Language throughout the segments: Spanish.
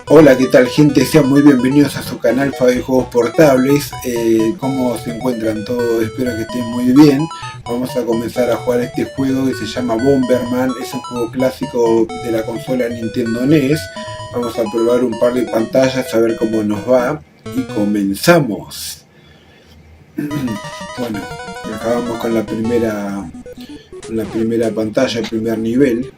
Hola, ¿qué tal gente? Sean muy bienvenidos a su canal Fabi Juegos Portables. ¿Cómo se encuentran todos? Espero que estén muy bien. Vamos a comenzar a jugar este juego que se llama Bomberman. Es un juego clásico de la consola Nintendo NES. Vamos a probar un par de pantallas a ver cómo nos va. Y comenzamos. Bueno, acabamos con la primera pantalla, el primer nivel.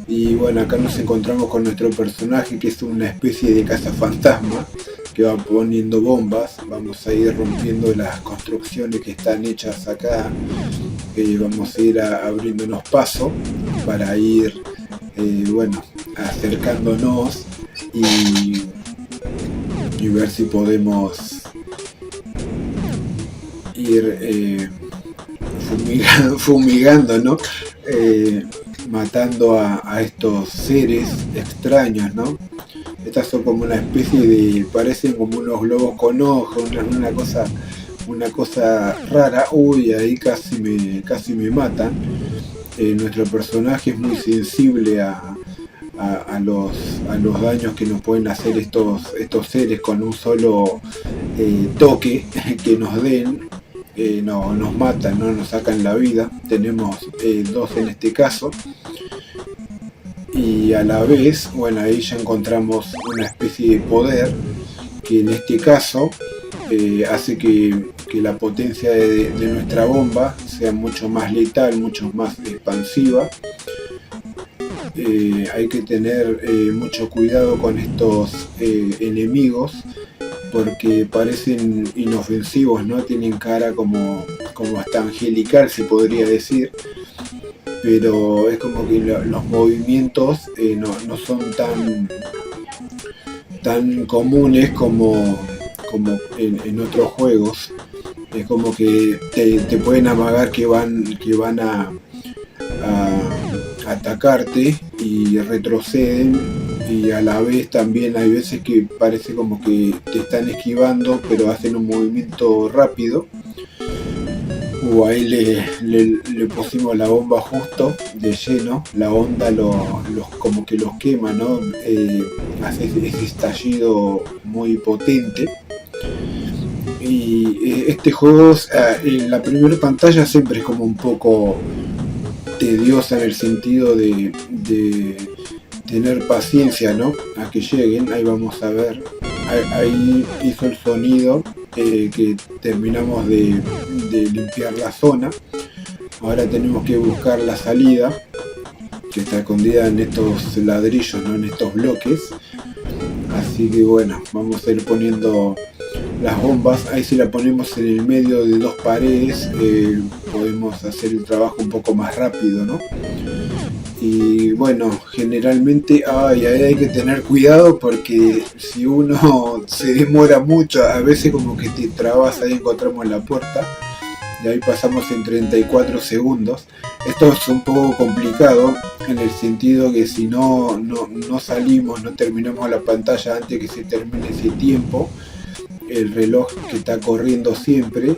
Y bueno, acá nos encontramos con nuestro personaje, que es una especie de cazafantasma que va poniendo bombas. Vamos a ir rompiendo las construcciones que están hechas acá. Vamos a ir abriéndonos paso para ir bueno, acercándonos y ver si podemos ir fumigando, ¿no? Matando a estos seres extraños, ¿no? Estas son como una especie de, parecen como unos globos con ojos, una cosa rara. Uy, ahí casi me matan. Nuestro personaje es muy sensible a los daños que nos pueden hacer estos seres con un solo toque que nos den. No, nos matan, no nos sacan la vida. Tenemos dos en este caso. Y a la vez, bueno, ahí ya encontramos una especie de poder que en este caso hace que la potencia de nuestra bomba sea mucho más letal, mucho más expansiva. Hay que tener mucho cuidado con estos enemigos, porque parecen inofensivos, ¿no? Tienen cara como hasta angelical, se podría decir, pero es como que los movimientos no son tan comunes como en otros juegos. Es como que te pueden amagar que van a atacarte y retroceden, y a la vez también hay veces que parece como que te están esquivando, pero hacen un movimiento rápido. Ahí le pusimos la bomba justo de lleno. La onda como que los quema, ¿no? Hace ese estallido muy potente. Y este juego, en la primera pantalla siempre es como un poco tediosa, en el sentido de tener paciencia, ¿no? A que lleguen. Ahí vamos a ver. Ahí hizo el sonido que terminamos de limpiar la zona. Ahora tenemos que buscar la salida, que está escondida en estos ladrillos, ¿no? En estos bloques. Así que bueno, vamos a ir poniendo las bombas. Ahí si la ponemos en el medio de dos paredes, podemos hacer el trabajo un poco más rápido, ¿no? Y bueno, generalmente hay que tener cuidado, porque si uno se demora mucho, a veces como que te trabas. Ahí encontramos la puerta y ahí pasamos en 34 segundos. Esto es un poco complicado, en el sentido que si no salimos, no terminamos la pantalla antes que se termine ese tiempo, el reloj que está corriendo siempre,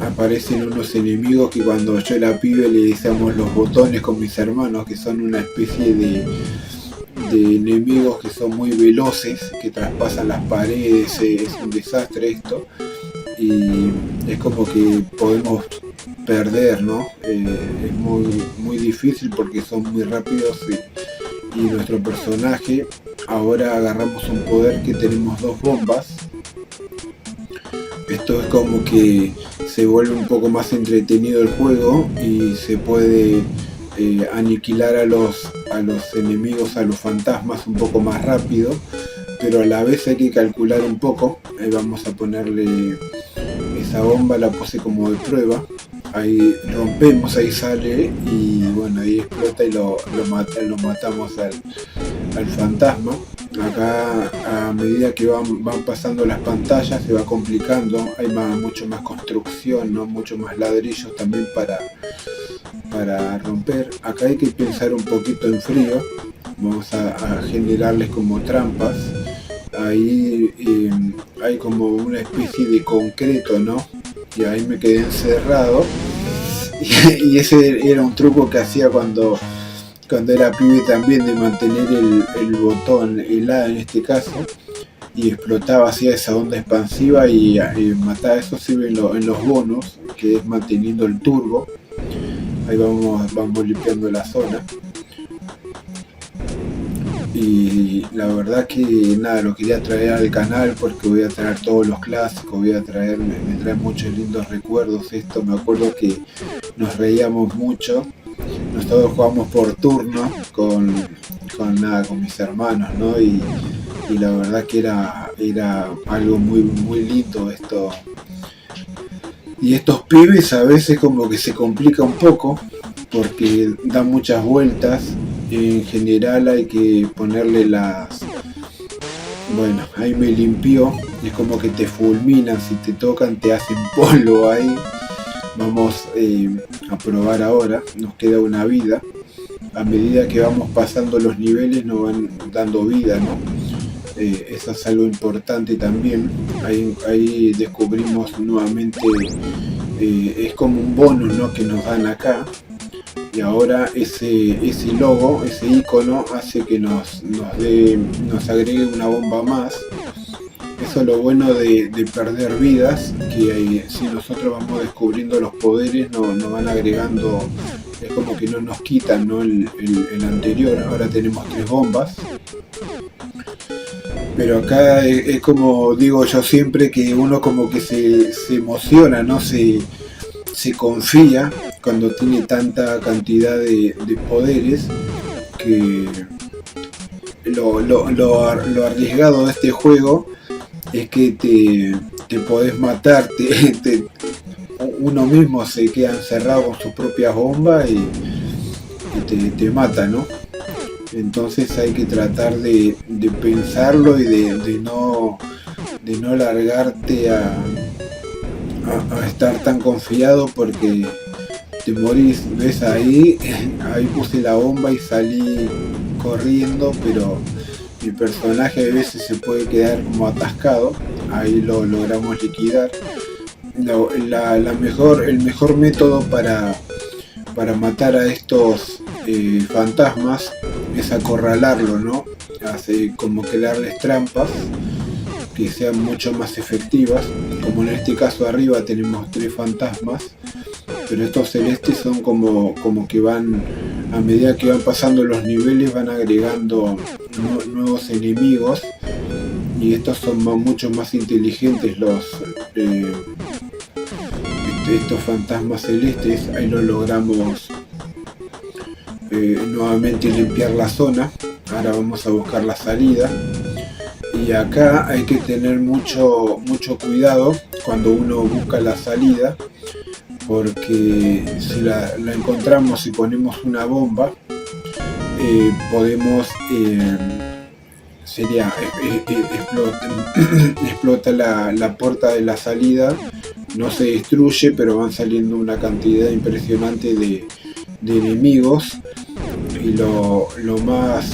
aparecen unos enemigos que cuando yo era pibe le decíamos los botones con mis hermanos, que son una especie de enemigos que son muy veloces, que traspasan las paredes. Es un desastre esto, y es como que podemos perder, ¿no? Es muy difícil porque son muy rápidos, y nuestro personaje, ahora agarramos un poder que tenemos dos bombas. Esto es como que se vuelve un poco más entretenido el juego, y se puede aniquilar a los enemigos, a los fantasmas, un poco más rápido, pero a la vez hay que calcular un poco. Ahí vamos a ponerle esa bomba, la puse como de prueba. Ahí rompemos, ahí sale, y bueno, ahí explota y lo matamos al fantasma. Acá, a medida que van pasando las pantallas, se va complicando. Hay mucho más construcción, ¿no? Mucho más ladrillos también para romper. Acá hay que pensar un poquito en frío. Vamos a generarles como trampas. Ahí hay como una especie de concreto, ¿no? Y ahí me quedé encerrado. Y ese era un truco que hacía cuando cuando era pibe también, de mantener el botón, el A en este caso, y explotaba, hacía esa onda expansiva y mataba. Eso sirve en los bonos, que es manteniendo el turbo. Ahí vamos limpiando la zona. Y la verdad que nada, lo quería traer al canal porque voy a traer todos los clásicos, me trae muchos lindos recuerdos esto. Me acuerdo que nos reíamos mucho, nosotros jugamos por turno con mis hermanos, ¿no? Y la verdad que era algo muy lindo esto. Y estos pibes a veces como que se complica un poco porque dan muchas vueltas. En general hay que ponerle bueno, ahí me limpió, es como que te fulminan, si te tocan te hacen polvo ahí. Vamos a probar ahora, nos queda una vida. A medida que vamos pasando los niveles nos van dando vida, ¿no? Eso es algo importante también. Ahí descubrimos nuevamente, es como un bonus, ¿no?, que nos dan acá. Y ahora ese logo, ese icono hace que nos agregue una bomba más. Eso es lo bueno de perder vidas, que si nosotros vamos descubriendo los poderes nos van agregando, es como que no nos quitan, ¿no?, el anterior. Ahora tenemos 3 bombas. Pero acá es como digo yo siempre, que uno como que se emociona, ¿no? Se confía cuando tiene tanta cantidad de poderes, que lo arriesgado de este juego es que te podés matar, uno mismo se queda encerrado con sus propias bombas y te mata, ¿no? Entonces hay que tratar de pensarlo y de no largarte a estar tan confiado, porque te morís. Ves, ahí puse la bomba y salí corriendo, pero mi personaje a veces se puede quedar como atascado. Ahí lo logramos liquidar. El mejor método para matar a estos fantasmas es acorralarlo, ¿no? Hace como que darles trampas que sean mucho más efectivas. Como en este caso arriba tenemos 3 fantasmas, pero estos celestes son como que van, a medida que van pasando los niveles, van agregando nuevos enemigos, y estos son mucho más inteligentes, estos fantasmas celestes. Ahí lo logramos nuevamente limpiar la zona. Ahora vamos a buscar la salida. Y acá hay que tener mucho cuidado cuando uno busca la salida, porque si la encontramos y ponemos una bomba, podemos explota la puerta de la salida. No se destruye, pero van saliendo una cantidad impresionante de enemigos. Y lo más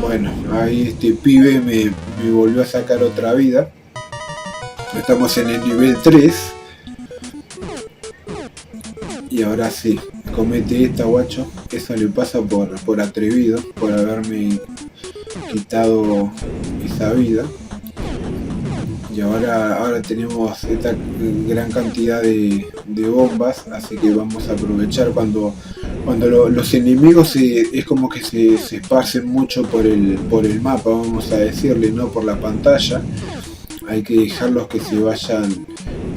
bueno, ahí este pibe me volvió a sacar otra vida. Estamos en el nivel 3. Y ahora sí, comete esta, guacho. Eso le pasa por atrevido, por haberme quitado esa vida. Y ahora tenemos esta gran cantidad de bombas, así que vamos a aprovechar cuando los enemigos es como que se esparcen mucho por el mapa, vamos a decirle, no por la pantalla. Hay que dejarlos que se vayan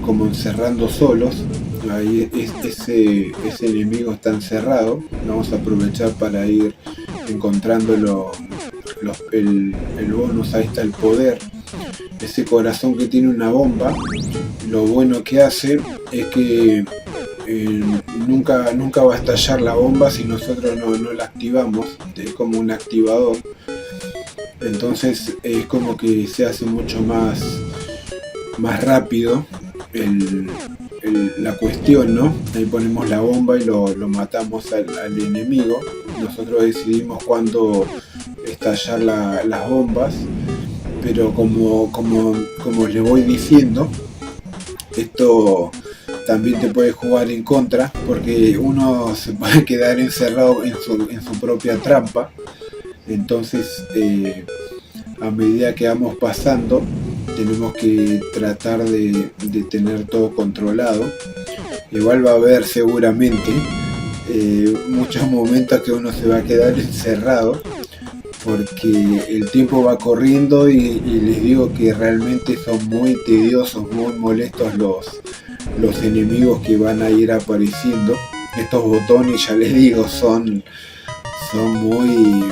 como encerrando solos. Ahí ese enemigo está encerrado. Vamos a aprovechar para ir encontrando el bonus. Ahí está el poder. Ese corazón que tiene una bomba, lo bueno que hace es que nunca va a estallar la bomba si nosotros no la activamos. Es como un activador. Entonces es como que se hace mucho más rápido la cuestión, ¿no? Ahí ponemos la bomba y lo matamos al enemigo. Nosotros decidimos cuándo estallar las bombas, pero como les voy diciendo, esto también te puede jugar en contra, porque uno se puede quedar encerrado en su propia trampa. Entonces, a medida que vamos pasando, tenemos que tratar de tener todo controlado. Igual va a haber seguramente muchos momentos que uno se va a quedar encerrado, porque el tiempo va corriendo y les digo que realmente son muy tediosos, muy molestos los enemigos que van a ir apareciendo. Estos botones, ya les digo, son muy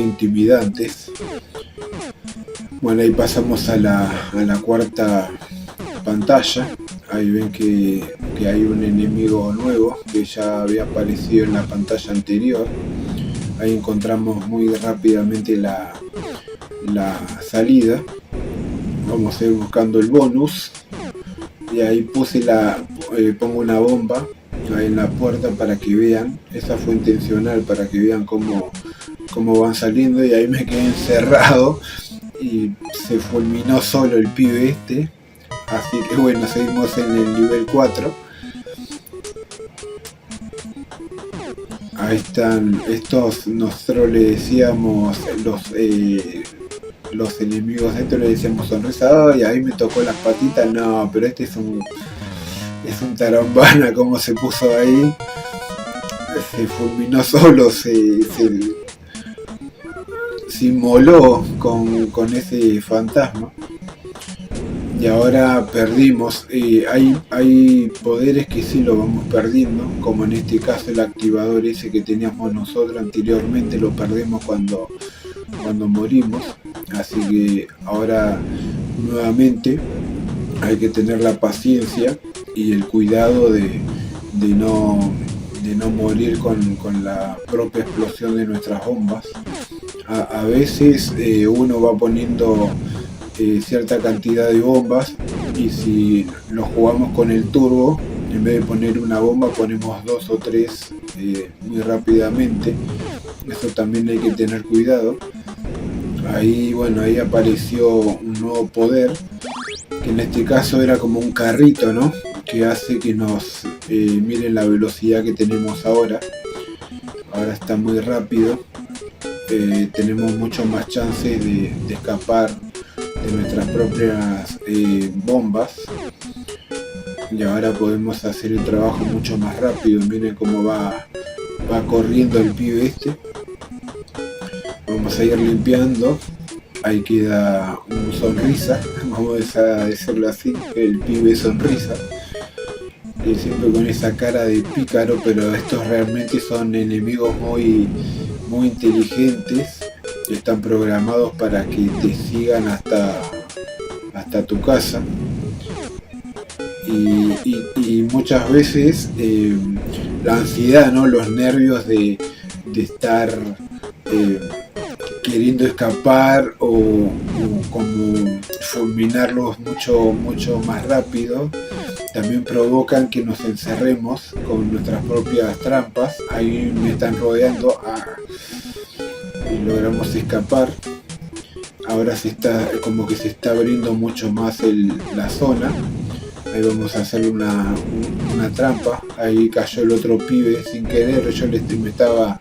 intimidantes. Bueno, ahí pasamos a la cuarta pantalla. Ahí ven que hay un enemigo nuevo que ya había aparecido en la pantalla anterior. Ahí encontramos muy rápidamente la salida. Vamos a ir buscando el bonus. Y ahí pongo una bomba ahí en la puerta para que vean. Esa fue intencional, para que vean cómo van saliendo. Y ahí me quedé encerrado y se fulminó solo el pibe este. Así que bueno, seguimos en el nivel 4. Ahí están estos, nosotros le decíamos los enemigos, estos le decíamos sonrisa. Y ahí me tocó las patitas. No, pero este es un tarambana, como se puso ahí. Se fulminó solo, se inmoló con ese fantasma. Y ahora perdimos. Hay poderes que sí lo vamos perdiendo, como en este caso el activador ese que teníamos nosotros anteriormente, lo perdemos cuando morimos. Así que ahora nuevamente hay que tener la paciencia y el cuidado de no morir con la propia explosión de nuestras bombas. A veces uno va poniendo cierta cantidad de bombas, y si lo jugamos con el turbo, en vez de poner una bomba ponemos 2 o 3 muy rápidamente. Eso también hay que tener cuidado. Ahí apareció un nuevo poder, que en este caso era como un carrito, ¿no? Que hace que nos miren la velocidad que tenemos ahora. Ahora está muy rápido. Tenemos mucho más chances de escapar de nuestras propias bombas, y ahora podemos hacer el trabajo mucho más rápido. Miren cómo va corriendo el pibe este. Vamos a ir limpiando. Ahí queda un sonrisa, vamos a decirlo así, el pibe sonrisa, y siempre con esa cara de pícaro. Pero estos realmente son enemigos muy inteligentes. Están programados para que te sigan hasta tu casa. Y muchas veces la ansiedad, ¿no? Los nervios de estar queriendo escapar o como fulminarlos mucho más rápido, también provocan que nos encerremos con nuestras propias trampas. Ahí me están rodeando. Y logramos escapar. Ahora como que se está abriendo mucho más la zona. Ahí vamos a hacer una trampa. Ahí cayó el otro pibe sin querer. Yo me estaba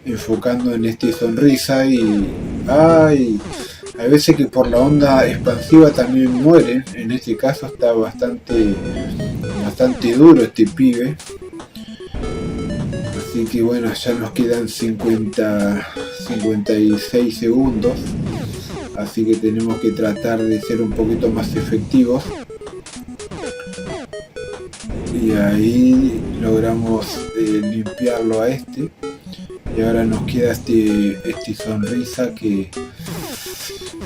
enfocando en este sonrisa y hay veces que por la onda expansiva también mueren. En este caso está bastante duro este pibe. Así que bueno, ya nos quedan 56 segundos. Así que tenemos que tratar de ser un poquito más efectivos. Y ahí logramos limpiarlo a este. Y ahora nos queda este sonrisa que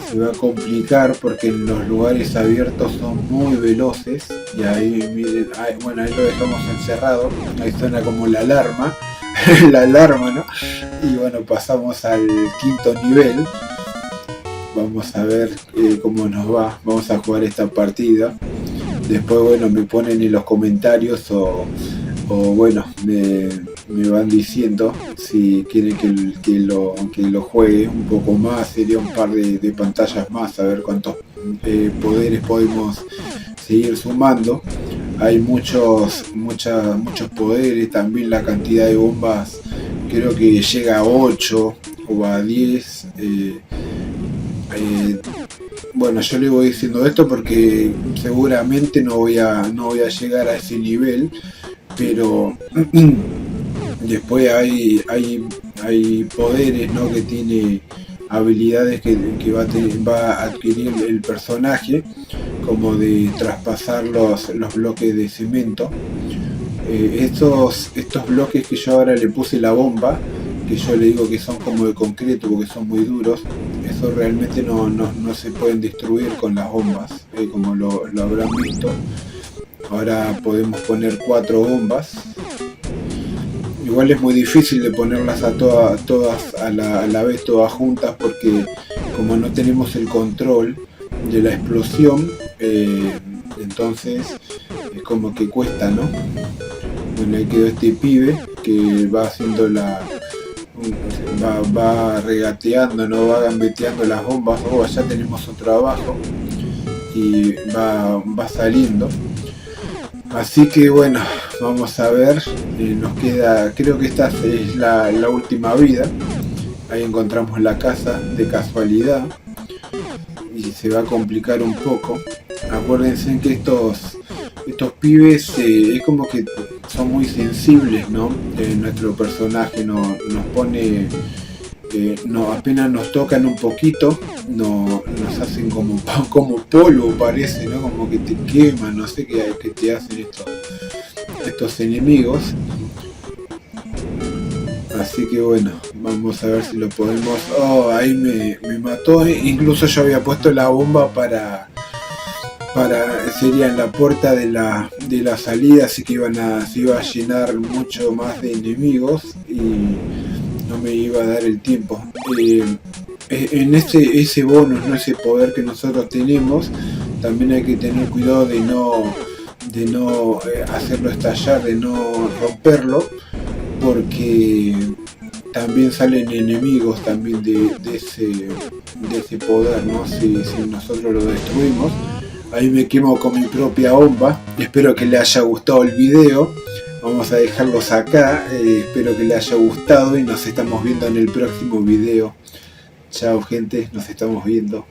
se va a complicar, porque en los lugares abiertos son muy veloces. Y ahí miren, ahí lo dejamos encerrado. Ahí suena como la alarma. La alarma, ¿no? Y bueno, pasamos al 5.º nivel. Vamos a ver cómo nos va. Vamos a jugar esta partida. Después, me ponen en los comentarios o me van diciendo si quieren que lo juegue un poco más. Sería un par de pantallas más, a ver cuántos poderes podemos seguir sumando. hay muchos poderes, también la cantidad de bombas creo que llega a 8 o a 10. Bueno, yo le voy diciendo esto porque seguramente no voy a llegar a ese nivel, pero después hay poderes, ¿no? Que tiene habilidades que va a adquirir el personaje, como de traspasar los bloques de cemento. Estos bloques que yo ahora le puse la bomba, que yo le digo que son como de concreto porque son muy duros, eso realmente no se pueden destruir con las bombas, como lo habrán visto. Ahora podemos poner 4 bombas. Igual es muy difícil de ponerlas todas a la vez, todas juntas, porque como no tenemos el control de la explosión, entonces es como que cuesta, ¿no? Bueno, ahí quedó este pibe que va haciendo va regateando, ¿no? Va gambeteando las bombas. Oh, allá tenemos otro abajo y va saliendo. Así que bueno, vamos a ver, nos queda, creo que esta es la última vida. Ahí encontramos la casa de casualidad y se va a complicar un poco. Acuérdense que estos pibes es como que son muy sensibles, ¿no? Nuestro personaje nos pone, apenas nos tocan un poquito, nos hacen como polvo, parece, ¿no? Como que te queman, no sé qué te hacen estos enemigos. Así que bueno, vamos a ver si lo podemos. Oh, ahí me mató. Incluso yo había puesto la bomba para sería en la puerta de la salida, así que se iba a llenar mucho más de enemigos y no me iba a dar el tiempo. En ese bonus, ¿no? Ese poder que nosotros tenemos, también hay que tener cuidado de no hacerlo estallar, de no romperlo, porque también salen enemigos también de ese poder, ¿no? Si nosotros lo destruimos. Ahí me quemo con mi propia bomba. Espero que le haya gustado el video. Vamos a dejarlos acá. Espero que le haya gustado y nos estamos viendo en el próximo video. Chao gente, nos estamos viendo.